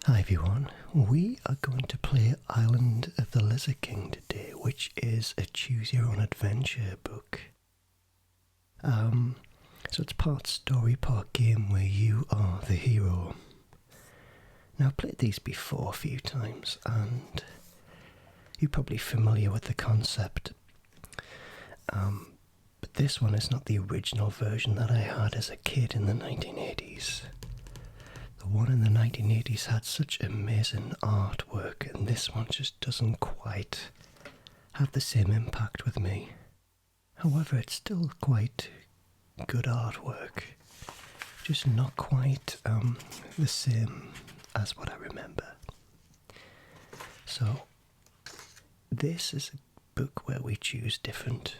Hi everyone, we are going to play Island of the Lizard King today, which is a choose your own adventure book. So it's part story, part game where you are the hero. Now I've played these before a few times and you're probably familiar with the concept. But this one is not the original version that I had as a kid in the 1980s. The one in the 1980s had such amazing artwork, and this one just doesn't quite have the same impact with me. However, it's still quite good artwork, just not quite the same as what I remember. So, this is a book where we choose different,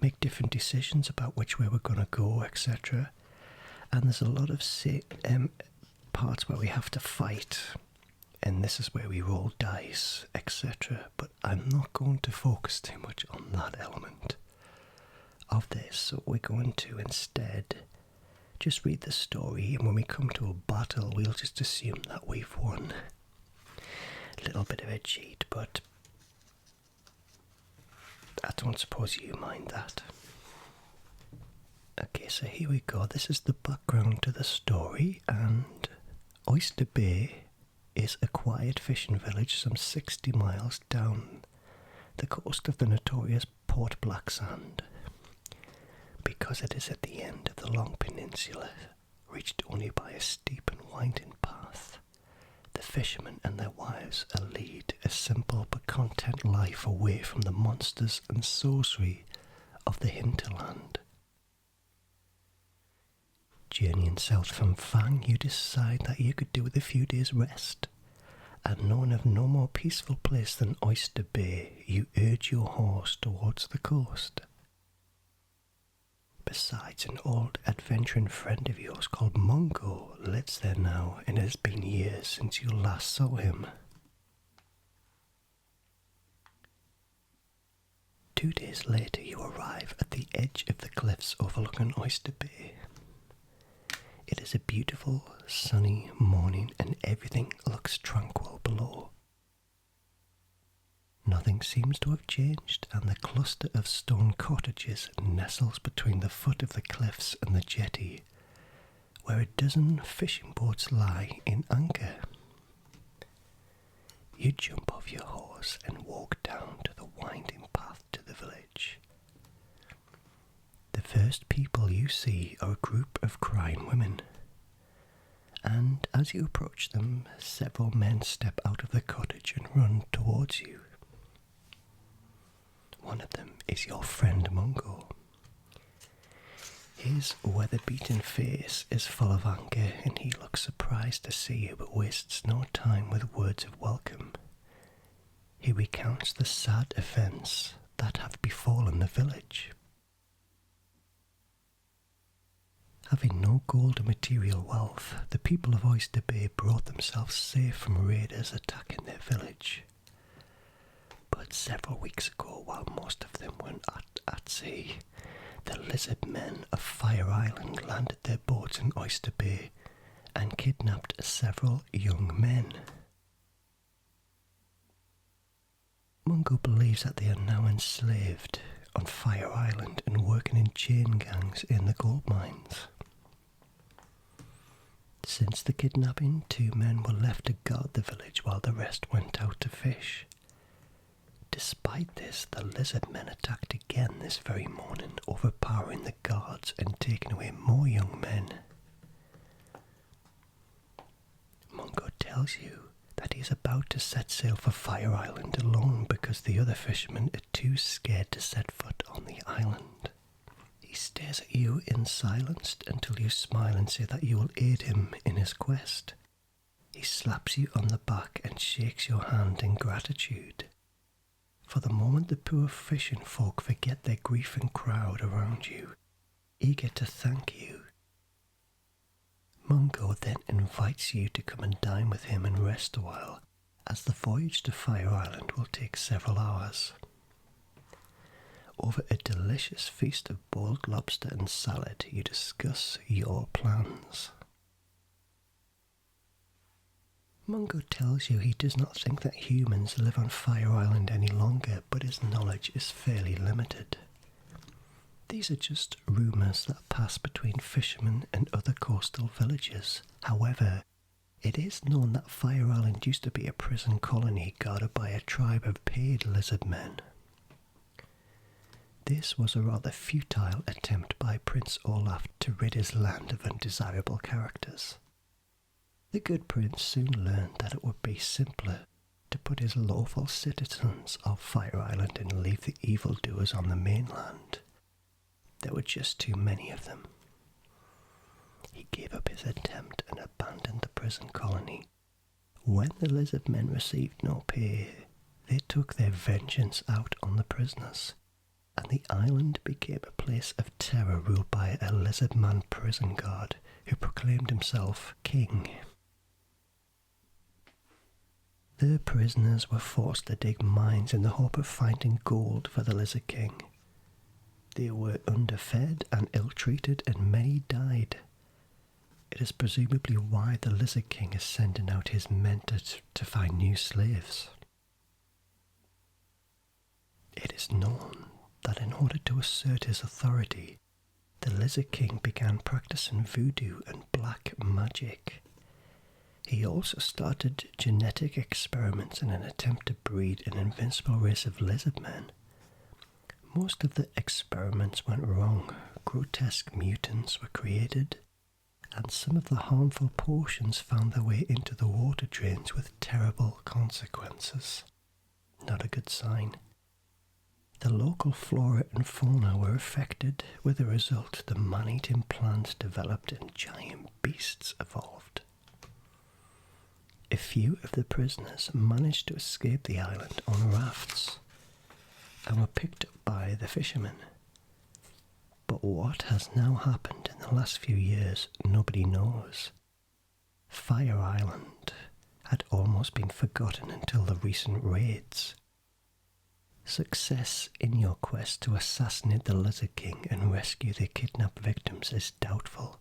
make different decisions about which way we're going to go, etc. And there's a lot of parts where we have to fight, and this is where we roll dice, etc. But I'm not going to focus too much on that element of this, so we're going to instead just read the story, and when we come to a battle, we'll just assume that we've won. A little bit of a cheat, but I don't suppose you mind that. Okay, so here we go. This is the background to the story, and Oyster Bay is a quiet fishing village some 60 miles down the coast of the notorious Port Blacksand. Because it is at the end of the long peninsula, reached only by a steep and winding path, the fishermen and their wives lead a simple but content life away from the monsters and sorcery of the hinterland. Journeying south from Fang, you decide that you could do with a few days' rest, and knowing of no more peaceful place than Oyster Bay, you urge your horse towards the coast. Besides, an old adventuring friend of yours called Mungo lives there now, and it has been years since you last saw him. 2 days later, you arrive at the edge of the cliffs overlooking Oyster Bay. It is a beautiful, sunny morning, and everything looks tranquil below. Nothing seems to have changed, and the cluster of stone cottages nestles between the foot of the cliffs and the jetty, where a dozen fishing boats lie in anchor. You jump off your horse and walk down to the winding path to the village. The first people you see are a group of crying women, and as you approach them, several men step out of the cottage and run towards you. One of them is your friend Mungo. His weather-beaten face is full of anger, and he looks surprised to see you, but wastes no time with words of welcome. He recounts the sad events that have befallen the village. Having no gold or material wealth, the people of Oyster Bay brought themselves safe from raiders attacking their village. But several weeks ago, while most of them were at sea, the lizard men of Fire Island landed their boats in Oyster Bay and kidnapped several young men. Mungo believes that they are now enslaved on Fire Island and working in chain gangs in the gold mines. Since the kidnapping, 2 men were left to guard the village while the rest went out to fish. Despite this, the lizard men attacked again this very morning, overpowering the guards and taking away more young men. Mungo tells you that he is about to set sail for Fire Island alone because the other fishermen are too scared to set foot on the island. He stares at you in silence until you smile and say that you will aid him in his quest. He slaps you on the back and shakes your hand in gratitude. For the moment, the poor fishing folk forget their grief and crowd around you, eager to thank you. Mungo then invites you to come and dine with him and rest a while, as the voyage to Fire Island will take several hours. Over a delicious feast of boiled lobster and salad, you discuss your plans. Mungo tells you he does not think that humans live on Fire Island any longer, but his knowledge is fairly limited. These are just rumours that pass between fishermen and other coastal villages. However, it is known that Fire Island used to be a prison colony guarded by a tribe of paid lizard men. This was a rather futile attempt by Prince Olaf to rid his land of undesirable characters. The good prince soon learned that it would be simpler to put his lawful citizens off Fire Island and leave the evildoers on the mainland. There were just too many of them. He gave up his attempt and abandoned the prison colony. When the lizard men received no pay, they took their vengeance out on the prisoners, and the island became a place of terror ruled by a lizard man prison guard who proclaimed himself king. The prisoners were forced to dig mines in the hope of finding gold for the Lizard King. They were underfed and ill-treated, and many died. It is presumably why the Lizard King is sending out his men to find new slaves. It is known that in order to assert his authority, the Lizard King began practicing voodoo and black magic. He also started genetic experiments in an attempt to breed an invincible race of lizard men. Most of the experiments went wrong. Grotesque mutants were created, and some of the harmful potions found their way into the water drains with terrible consequences. Not a good sign. The local flora and fauna were affected, with the result the man-eating plants developed and giant beasts evolved. A few of the prisoners managed to escape the island on rafts and were picked up by the fishermen. But what has now happened in the last few years, nobody knows. Fire Island had almost been forgotten until the recent raids. Success in your quest to assassinate the Lizard King and rescue the kidnapped victims is doubtful,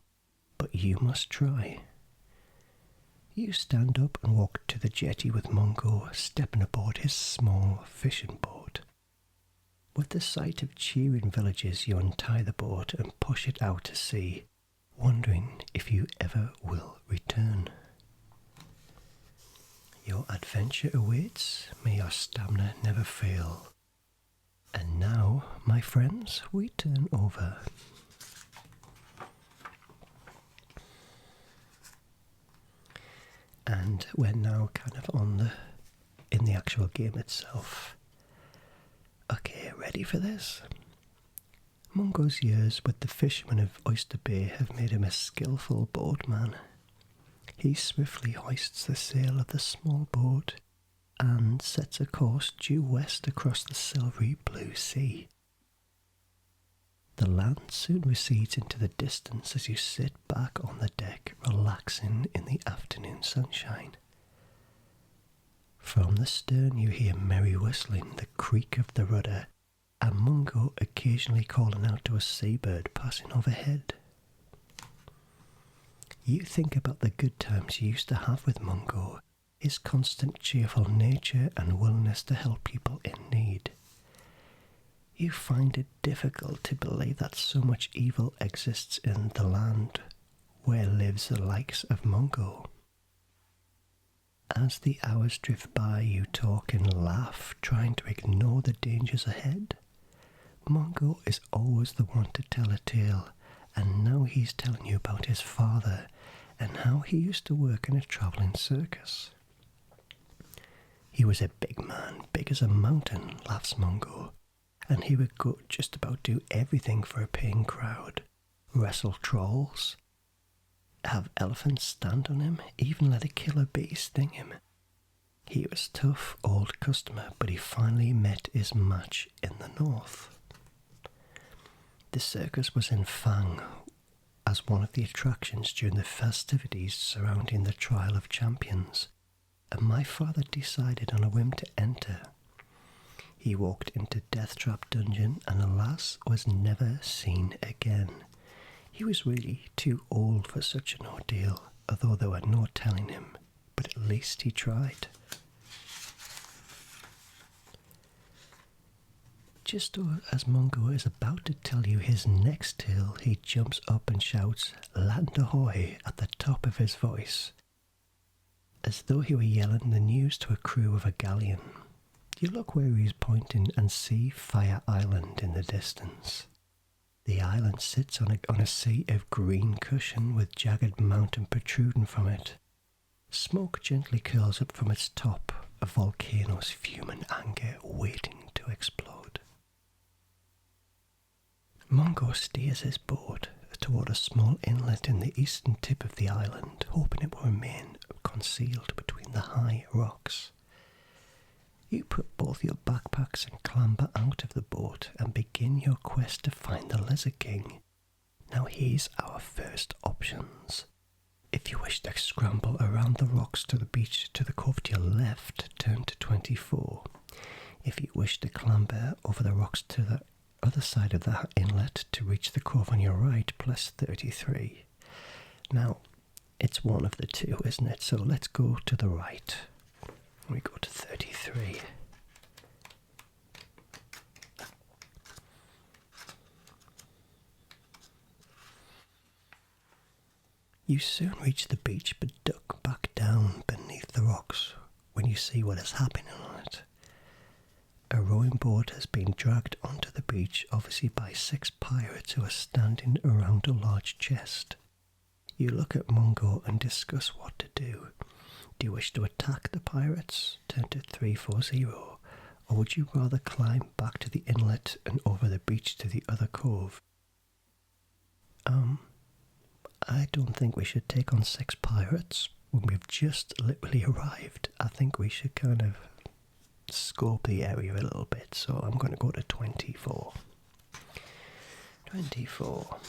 but you must try. You stand up and walk to the jetty with Mungo, stepping aboard his small fishing boat. With the sight of cheering villagers, you untie the boat and push it out to sea, wondering if you ever will return. Your adventure awaits, may your stamina never fail. And now, my friends, we turn over. And we're now kind of in the actual game itself. Okay, ready for this? Mungo's years with the fishermen of Oyster Bay have made him a skillful boatman. He swiftly hoists the sail of the small boat and sets a course due west across the silvery blue sea. The land soon recedes into the distance as you sit back on the deck, relaxing in the afternoon sunshine. From the stern you hear merry whistling, the creak of the rudder, and Mungo occasionally calling out to a seabird passing overhead. You think about the good times you used to have with Mungo, his constant cheerful nature and willingness to help people in need. You find it difficult to believe that so much evil exists in the land where lives the likes of Mungo. As the hours drift by, you talk and laugh, trying to ignore the dangers ahead. Mungo is always the one to tell a tale, and now he's telling you about his father and how he used to work in a travelling circus. He was a big man, big as a mountain, laughs Mungo, and he would go just about do everything for a paying crowd. Wrestle trolls, have elephants stand on him, even let a killer bee sting him. He was a tough old customer, but he finally met his match in the north. The circus was in Fang as one of the attractions during the festivities surrounding the Trial of Champions, and my father decided on a whim to enter. He walked into Deathtrap Dungeon and alas was never seen again. He was really too old for such an ordeal, although there were no telling him, but it least he tried. Just as Mungo is about to tell you his next tale, he jumps up and shouts, "Land ahoy!" at the top of his voice, as though he were yelling the news to a crew of a galleon. You look where he's pointing and see Fire Island in the distance. The island sits on a sea of green cushion with jagged mountain protruding from it. Smoke gently curls up from its top, a volcano's fuming anger waiting to explode. Mungo steers his boat toward a small inlet in the eastern tip of the island, hoping it will remain concealed between the high rocks. You put both your backpacks and clamber out of the boat and begin your quest to find the Lizard King. Now here's our first options. If you wish to scramble around the rocks to the beach to the cove to your left, turn to 24. If you wish to clamber over the rocks to the other side of the inlet to reach the cove on your right, plus 33. Now, it's one of the two, isn't it? So let's go to the right. We go to 33. You soon reach the beach, but duck back down beneath the rocks when you see what is happening on it. A rowing boat has been dragged onto the beach, obviously by 6 pirates who are standing around a large chest. You look at Mungo and discuss what to do. Do you wish to attack the pirates? Turn to 340. Or would you rather climb back to the inlet and over the beach to the other cove? I don't think we should take on 6 pirates when we've just literally arrived. I think we should kind of scope the area a little bit, so I'm going to go to 24. 24.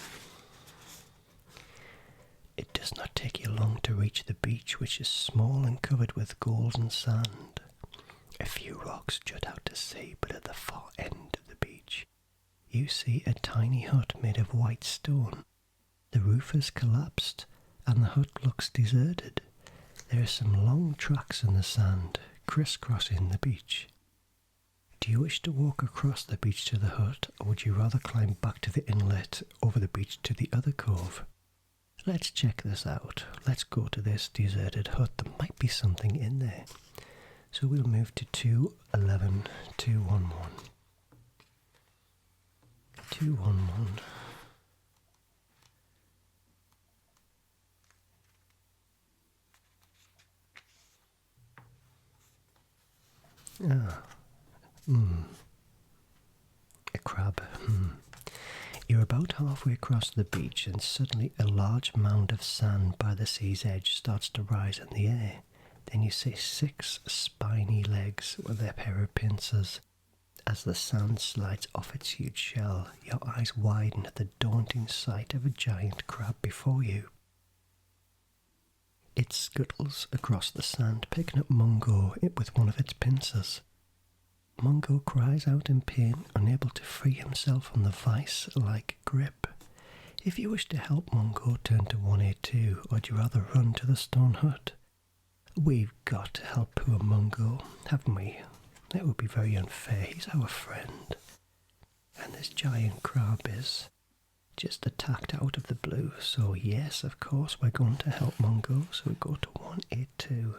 It does not take you long to reach the beach, which is small and covered with golden sand. A few rocks jut out to sea, but at the far end of the beach, you see a tiny hut made of white stone. The roof has collapsed, and the hut looks deserted. There are some long tracks in the sand, crisscrossing the beach. Do you wish to walk across the beach to the hut, or would you rather climb back to the inlet over the beach to the other cove? Let's check this out. Let's go to this deserted hut. There might be something in there. So we'll move to 211, 211. 211. A crab. You're about halfway across the beach and suddenly a large mound of sand by the sea's edge starts to rise in the air. Then you see 6 spiny legs with their pair of pincers. As the sand slides off its huge shell, your eyes widen at the daunting sight of a giant crab before you. It scuttles across the sand, picking up Mungo with one of its pincers. Mungo cries out in pain, unable to free himself from the vice-like grip. If you wish to help Mungo, turn to 182, or do you rather run to the stone hut? We've got to help poor Mungo, haven't we? That would be very unfair. He's our friend. And this giant crab is just attacked out of the blue. So yes, of course, we're going to help Mungo. So we go to 182.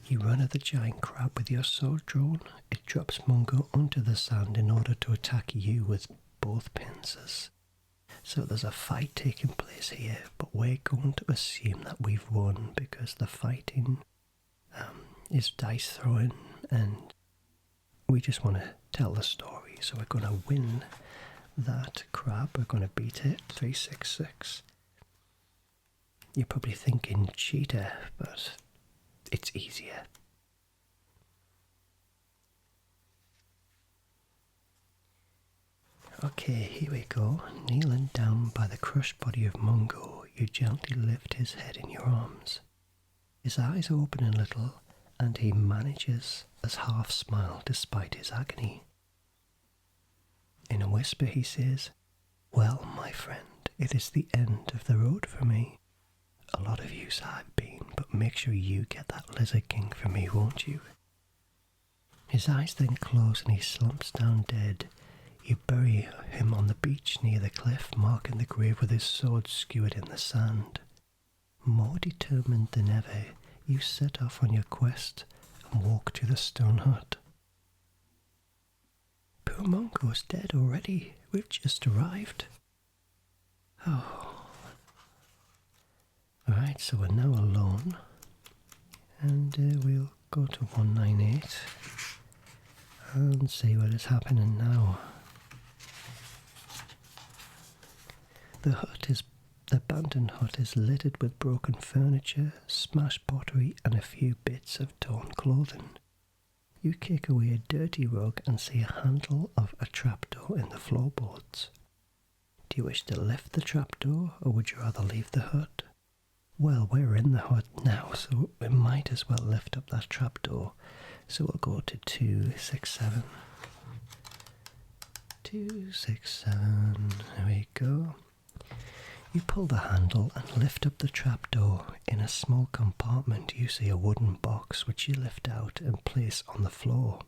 You run at the giant crab with your sword drawn. It drops Mungo onto the sand in order to attack you with both pincers. So there's a fight taking place here, but we're going to assume that we've won because the fighting is dice throwing and we just want to tell the story. So we're going to win that crab. We're going to beat it. 366. You're probably thinking cheater, but it's easier. Okay, here we go. Kneeling down by the crushed body of Mungo, you gently lift his head in your arms. His eyes open a little, and he manages a half smile despite his agony. In a whisper he says, "Well, my friend, It is the end of the road for me. A lot of yous have been, but make sure you get that lizard king for me, won't you? His eyes then close and he slumps down dead. You bury him on the beach near the cliff, marking the grave with his sword skewered in the sand. More determined than ever, you set off on your quest and walk to the stone hut. Poor Mungo's dead already. We've just arrived. Oh. Alright, so we're now alone. And we'll go to 198 and see what is happening now. The abandoned hut is littered with broken furniture, smashed pottery, and a few bits of torn clothing. You kick away a dirty rug and see a handle of a trapdoor in the floorboards. Do you wish to lift the trapdoor, or would you rather leave the hut? Well, we're in the hut now, so we might as well lift up that trapdoor. So we'll go to 267. 267, there we go. You pull the handle and lift up the trapdoor. In a small compartment you see a wooden box which you lift out and place on the floor.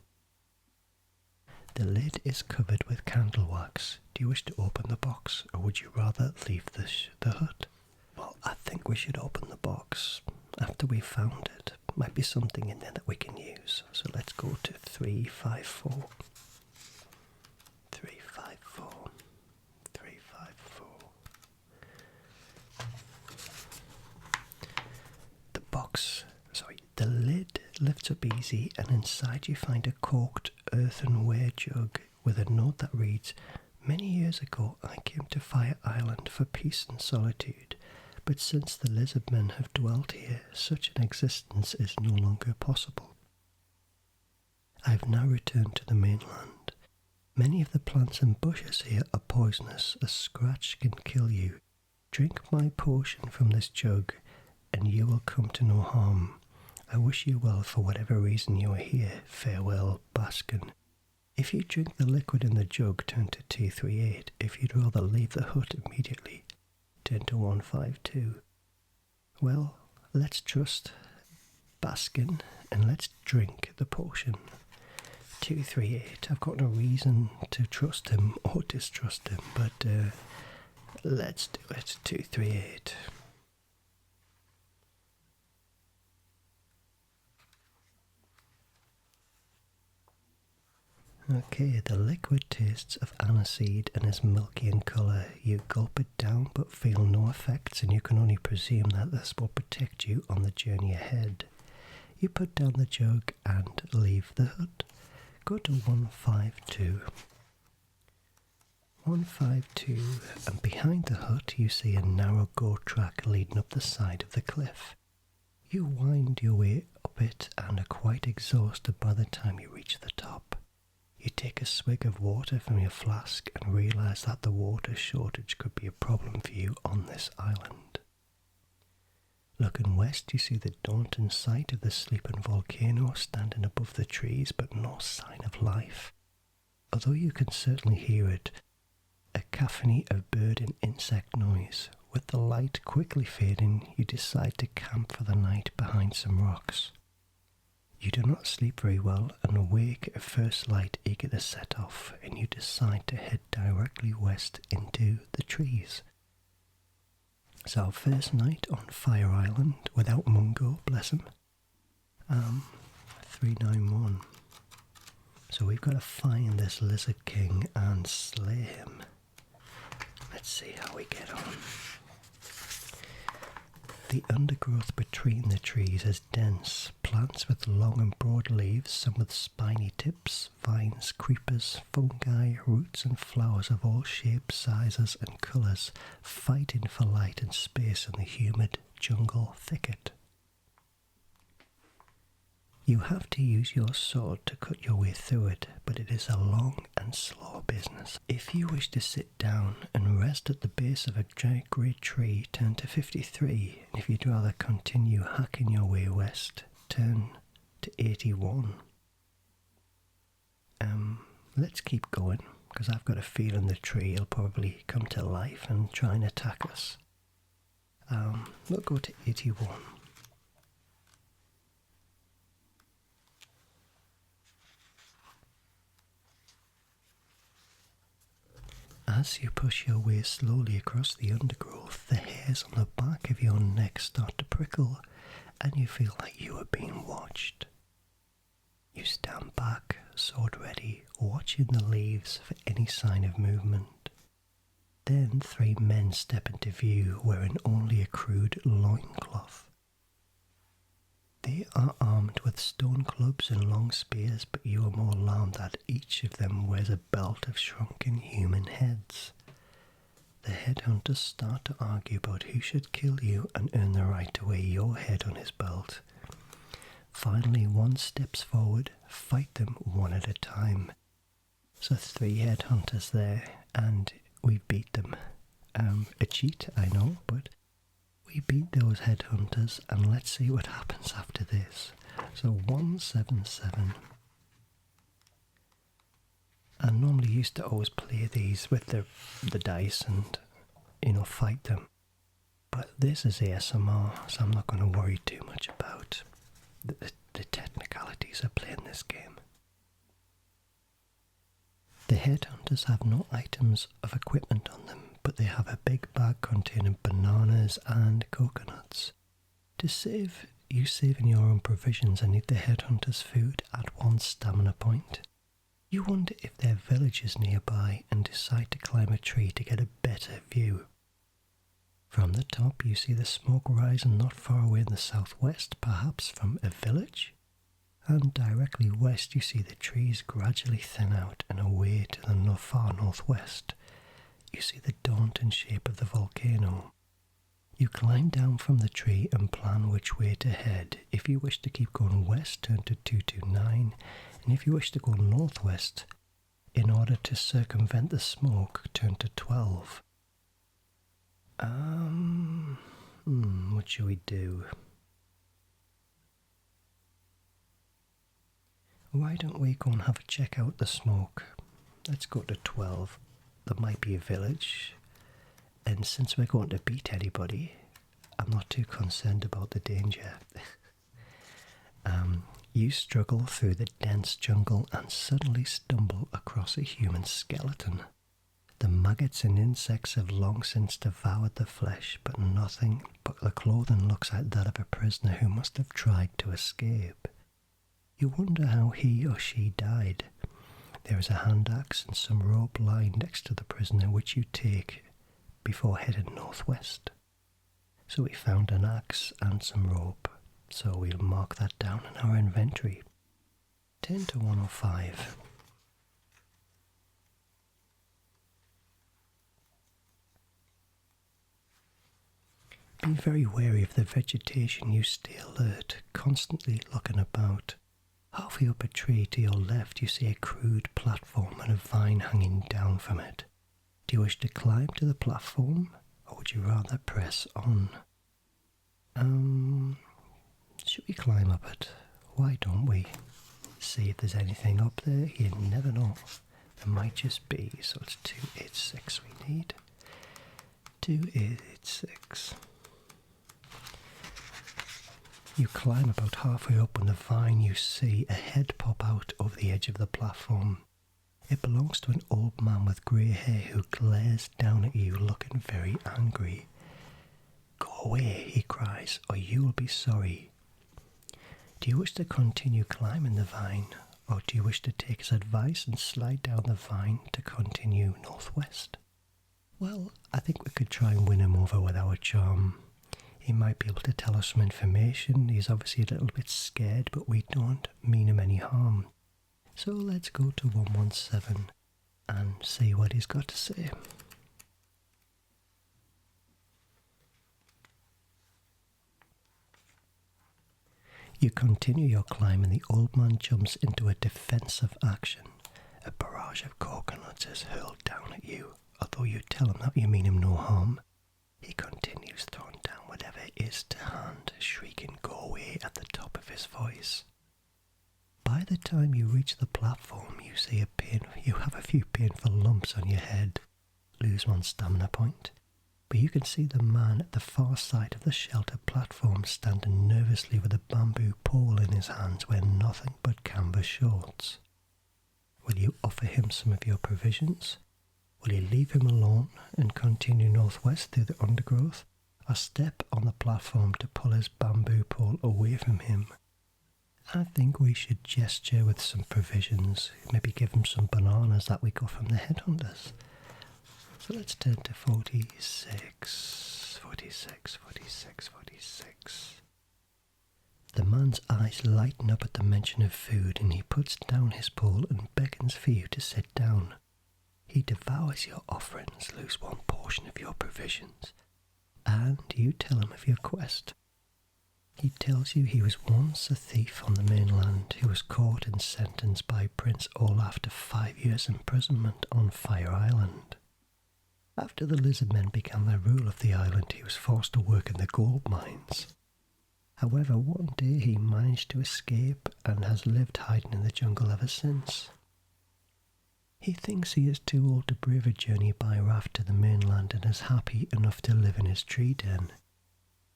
The lid is covered with candle wax. Do you wish to open the box, or would you rather leave the hut? Well, I think we should open the box after we've found it. Might be something in there that we can use. So let's go to 354. 354. 354. The lid lifts up easy, and inside you find a corked earthenware jug with a note that reads, "Many years ago I came to Fire Island for peace and solitude, but since the lizardmen have dwelt here, such an existence is no longer possible. I have now returned to the mainland. Many of the plants and bushes here are poisonous. A scratch can kill you. Drink my potion from this jug, and you will come to no harm. I wish you well for whatever reason you are here. Farewell, Baskin." If you drink the liquid in the jug, turn to 238. If you'd rather leave the hut immediately, turn to 152. Well, let's trust Baskin and let's drink the potion. 238. I've got no reason to trust him or distrust him, but let's do it. 238. Okay, the liquid tastes of aniseed and is milky in colour. You gulp it down but feel no effects, and you can only presume that this will protect you on the journey ahead. You put down the jug and leave the hut. Go to 152. 152, and behind the hut you see a narrow goat track leading up the side of the cliff. You wind your way up it and are quite exhausted by the time you reach the top. You take a swig of water from your flask and realise that the water shortage could be a problem for you on this island. Looking west, you see the daunting sight of the sleeping volcano standing above the trees, but no sign of life. Although you can certainly hear it, a cacophony of bird and insect noise. With the light quickly fading, you decide to camp for the night behind some rocks. You do not sleep very well and awake at first light, eager to set off, and you decide to head directly west into the trees. It's our first night on Fire Island without Mungo, bless him. 391. So we've got to find this Lizard King and slay him. Let's see how we get on. The undergrowth between the trees is dense. Plants with long and broad leaves, some with spiny tips, vines, creepers, fungi, roots and flowers of all shapes, sizes and colours, fighting for light and space in the humid jungle thicket. You have to use your sword to cut your way through it, but it is a long and slow business. If you wish to sit down and rest at the base of a giant great tree, turn to 53, and if you'd rather continue hacking your way west, turn to 81. Let's keep going. because I've got a feeling the tree will probably come to life and try and attack us. We'll go to 81. As you push your way slowly across the undergrowth, the hairs on the back of your neck start to prickle, and you feel like you are being watched. You stand back, sword ready, watching the leaves for any sign of movement. Then 3 men step into view wearing only a crude loincloth. They are armed with stone clubs and long spears, but you are more alarmed that each of them wears a belt of shrunken human heads. The headhunters start to argue about who should kill you and earn the right to wear your head on his belt. Finally, one steps forward, fight them one at a time. So 3 headhunters there, and we beat them. A cheat, I know, but we beat those headhunters, and let's see what happens after this. So 177. I normally used to always play these with the dice and, fight them. But this is ASMR, so I'm not going to worry too much about the technicalities of playing this game. The headhunters have no items of equipment on them, but they have a big bag containing bananas and coconuts. To save you saving your own provisions and eat the headhunters' food at 1 stamina point. You wonder if their village is nearby and decide to climb a tree to get a better view. From the top you see the smoke rising not far away in the southwest, perhaps from a village. And directly west you see the trees gradually thin out and away to the far northwest. You see the daunting shape of the volcano. You climb down from the tree and plan which way to head. If you wish to keep going west, turn to 229, and if you wish to go northwest, in order to circumvent the smoke, turn to 12. What should we do? Why don't we go and have a check out the smoke? Let's go to 12. There might be a village, and since we're going to beat anybody, I'm not too concerned about the danger. You struggle through the dense jungle and suddenly stumble across a human skeleton. The maggots and insects have long since devoured the flesh, but nothing but the clothing looks like that of a prisoner who must have tried to escape. You wonder how he or she died. There is a hand axe and some rope lying next to the prisoner, which you take before heading northwest. So we found an axe and some rope, so we'll mark that down in our inventory. Turn to 105. Be very wary of the vegetation. You stay alert, constantly looking about. Halfway up a tree to your left you see a crude platform and a vine hanging down from it. Do you wish to climb to the platform, or would you rather press on? Should we climb up it? Why don't we? See if there's anything up there. You never know. There might just be. So it's 286 we need. 286. You climb about halfway up on the vine. You see a head pop out over the edge of the platform. It belongs to an old man with grey hair who glares down at you looking very angry. Go away, he cries, or you will be sorry. Do you wish to continue climbing the vine, or do you wish to take his advice and slide down the vine to continue northwest? Well, I think we could try and win him over with our charm. He might be able to tell us some information. He's obviously a little bit scared, but we don't mean him any harm. So let's go to 117 and see what he's got to say. You continue your climb and the old man jumps into a defensive action. A barrage of coconuts is hurled down at you. Although you tell him that you mean him no harm, he continues throwing down whatever is to hand, shrieking "Go away" at the top of his voice. By by the time you reach the platform, you have a few painful lumps on your head. Lose 1 stamina point. But you can see the man at the far side of the shelter platform standing nervously with a bamboo pole in his hands wearing nothing but canvas shorts. Will you offer him some of your provisions? Will you leave him alone and continue northwest through the undergrowth, or step on the platform to pull his bamboo pole away from him? I think we should gesture with some provisions, maybe give him some bananas that we got from the headhunters. So let's turn to 46. The man's eyes lighten up at the mention of food, and he puts down his pole and beckons for you to sit down. He devours your offerings, lose 1 portion of your provisions, and you tell him of your quest. He tells you he was once a thief on the mainland who was caught and sentenced by Prince Olaf to 5 years imprisonment on Fire Island. After the lizard men began their rule of the island, he was forced to work in the gold mines. However, one day he managed to escape and has lived hiding in the jungle ever since. He thinks he is too old to brave a journey by raft to the mainland and is happy enough to live in his tree den.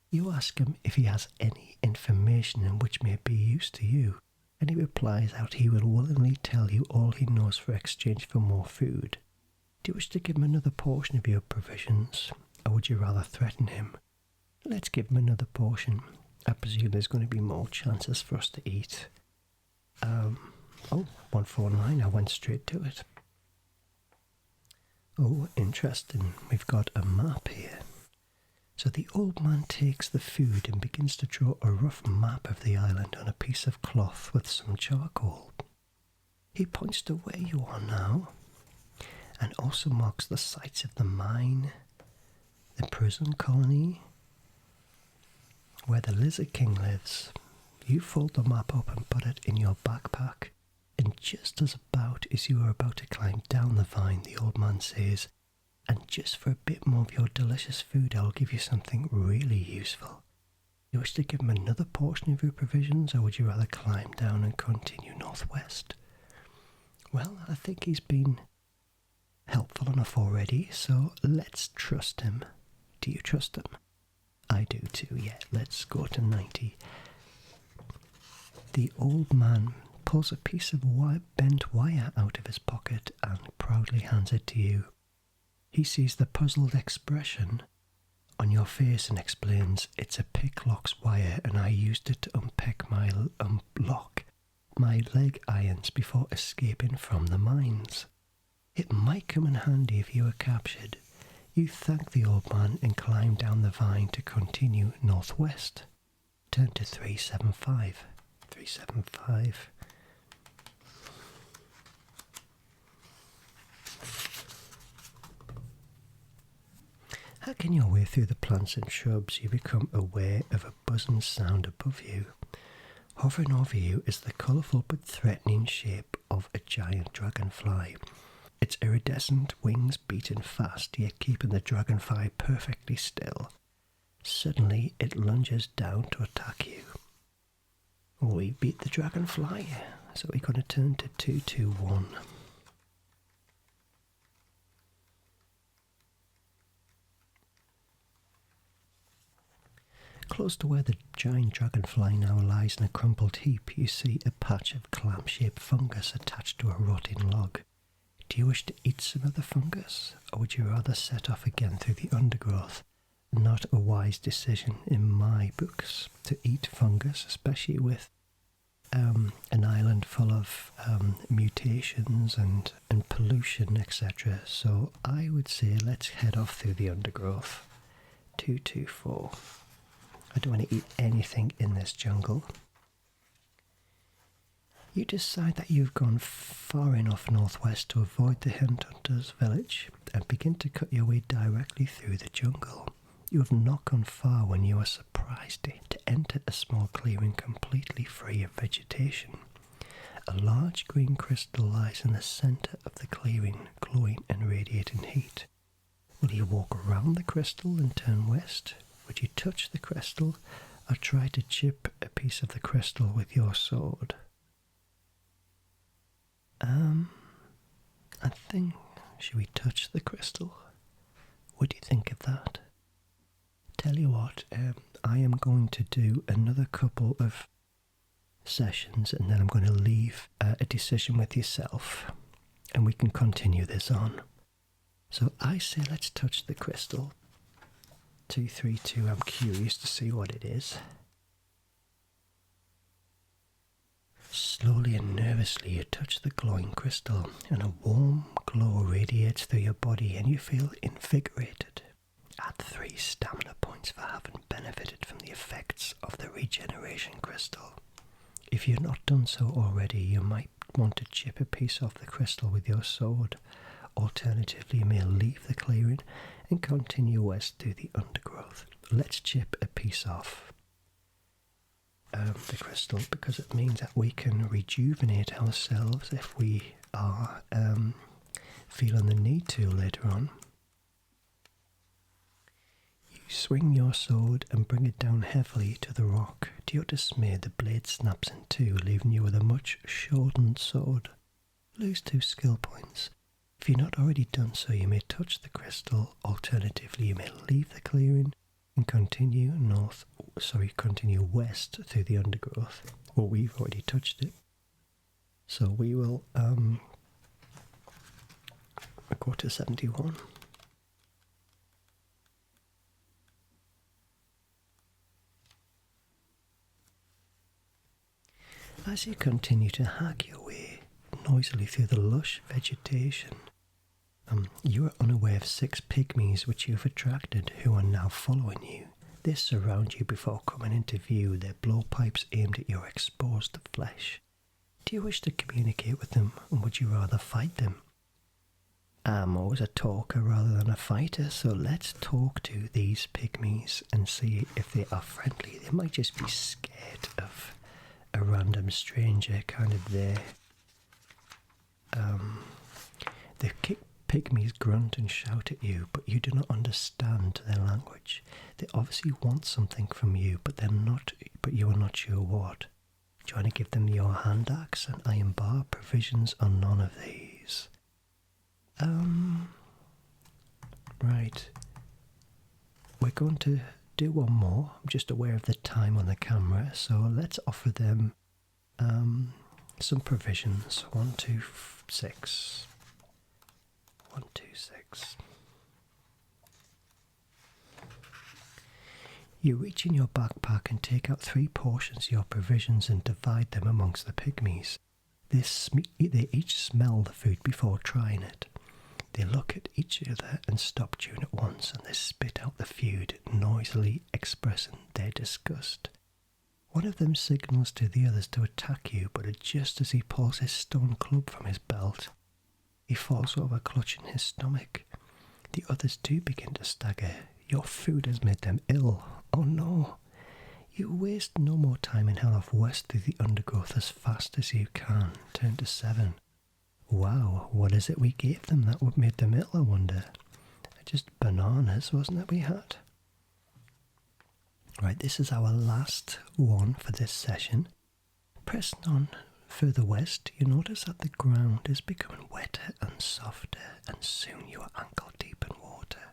You ask him if he has any information in which may be used to you, and he replies out he will willingly tell you all he knows for exchange for more food. Do you wish to give him another portion of your provisions, or would you rather threaten him? Let's give him another portion. I presume there's going to be more chances for us to eat. 149, I went straight to it. Oh, interesting. We've got a map here. So the old man takes the food and begins to draw a rough map of the island on a piece of cloth with some charcoal. He points to where you are now, and also marks the sites of the mine, the prison colony, where the Lizard King lives. You fold the map up and put it in your backpack, and just as you are about to climb down the vine, the old man says, "And just for a bit more of your delicious food, I'll give you something really useful. You wish to give him another portion of your provisions, or would you rather climb down and continue northwest?" Well, I think he's been helpful enough already, so let's trust him. Do you trust him? I do too, yeah. Let's go to 90. The old man pulls a piece of bent wire out of his pocket and proudly hands it to you. He sees the puzzled expression on your face and explains, "It's a picklock's wire, and I used it to unlock my leg irons before escaping from the mines. It might come in handy if you were captured." You thank the old man and climb down the vine to continue northwest. Turn to 375. 375. Hacking your way through the plants and shrubs, you become aware of a buzzing sound above you. Hovering over you is the colourful but threatening shape of a giant dragonfly. Its iridescent wings beating fast, yet keeping the dragonfly perfectly still. Suddenly, it lunges down to attack you. We beat the dragonfly, so we're going to turn to 221. Close to where the giant dragonfly now lies in a crumpled heap, you see a patch of clam-shaped fungus attached to a rotting log. Do you wish to eat some of the fungus, or would you rather set off again through the undergrowth? Not a wise decision in my books to eat fungus, especially with an island full of mutations and pollution, etc. So I would say let's head off through the undergrowth. 224. I don't want to eat anything in this jungle. You decide that you've gone far enough northwest to avoid the headhunters' village and begin to cut your way directly through the jungle. You have not gone far when you are surprised to enter a small clearing completely free of vegetation. A large green crystal lies in the centre of the clearing, glowing and radiating heat. Will you walk around the crystal and turn west? Would you touch the crystal or try to chip a piece of the crystal with your sword? I think, should we touch the crystal? What do you think of that? Tell you what, I am going to do another couple of sessions and then I'm going to leave a decision with yourself and we can continue this on. So I say let's touch the crystal. 2, 3, 2, I'm curious to see what it is. Slowly and nervously you touch the glowing crystal and a warm glow radiates through your body and you feel invigorated. Add 3 stamina points for having benefited from the effects of the regeneration crystal. If you've not done so already, you might want to chip a piece off the crystal with your sword. Alternatively, you may leave the clearing and continue west through the undergrowth. Let's chip a piece off the crystal because it means that we can rejuvenate ourselves if we are feeling the need to later on. You swing your sword and bring it down heavily to the rock. To your dismay, the blade snaps in two, leaving you with a much shortened sword. Lose 2 skill points. If you've not already done so, you may touch the crystal. Alternatively, you may leave the clearing and continue west through the undergrowth. Well, we've already touched it. So we will go to 71. As you continue to hack your way noisily through the lush vegetation, you are unaware of 6 pygmies which you have attracted who are now following you. They surround you before coming into view, their blowpipes aimed at your exposed flesh. Do you wish to communicate with them, or would you rather fight them? I'm always a talker rather than a fighter, so let's talk to these pygmies and see if they are friendly. They might just be scared of a random stranger kind of there. The pygmies grunt and shout at you, but you do not understand their language. They obviously want something from you, but you are not sure what. Do you want to give them your hand axe, an iron bar, provisions, or none of these? Right. We're going to do one more. I'm just aware of the time on the camera, so let's offer them some provisions. 1, 2, 6. 1, 2, 6. You reach in your backpack and take out 3 portions of your provisions and divide them amongst the pygmies. They each smell the food before trying it. They look at each other and stop chewing at once, and they spit out the food, noisily expressing their disgust. One of them signals to the others to attack you, but just as he pulls his stone club from his belt, he falls over, clutching his stomach. The others too begin to stagger. Your food has made them ill. Oh no! You waste no more time and head off west through the undergrowth as fast as you can. Turn to 7. Wow, what is it we gave them that would made them ill, I wonder? Just bananas, wasn't it we had? Right, this is our last one for this session. Pressing on further west, you notice that the ground is becoming wetter and softer, and soon you are ankle deep in water.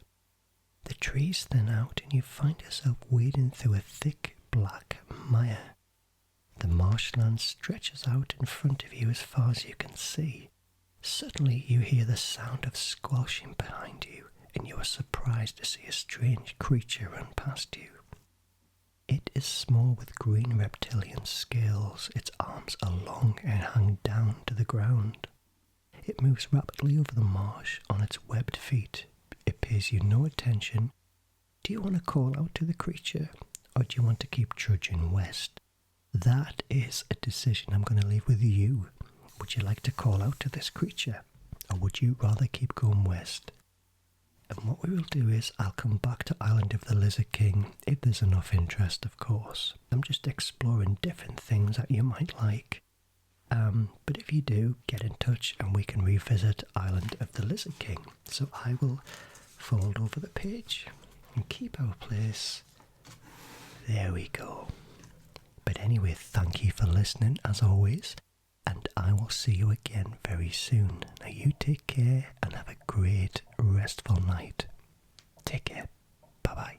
The trees thin out and you find yourself wading through a thick black mire. The marshland stretches out in front of you as far as you can see. Suddenly you hear the sound of squelching behind you, and you are surprised to see a strange creature run past you. It is small with green reptilian scales. Its arms are long and hang down to the ground. It moves rapidly over the marsh on its webbed feet. It pays you no attention. Do you want to call out to the creature, or do you want to keep trudging west? That is a decision I'm going to leave with you. Would you like to call out to this creature, or would you rather keep going west? And what we will do is I'll come back to Island of the Lizard King if there's enough interest, of course. I'm just exploring different things that you might like. But if you do, get in touch and we can revisit Island of the Lizard King. So I will fold over the page and keep our place. There we go. But anyway, thank you for listening as always. and I will see you again very soon. Now you take care and have a great restful night. Take care. Bye bye.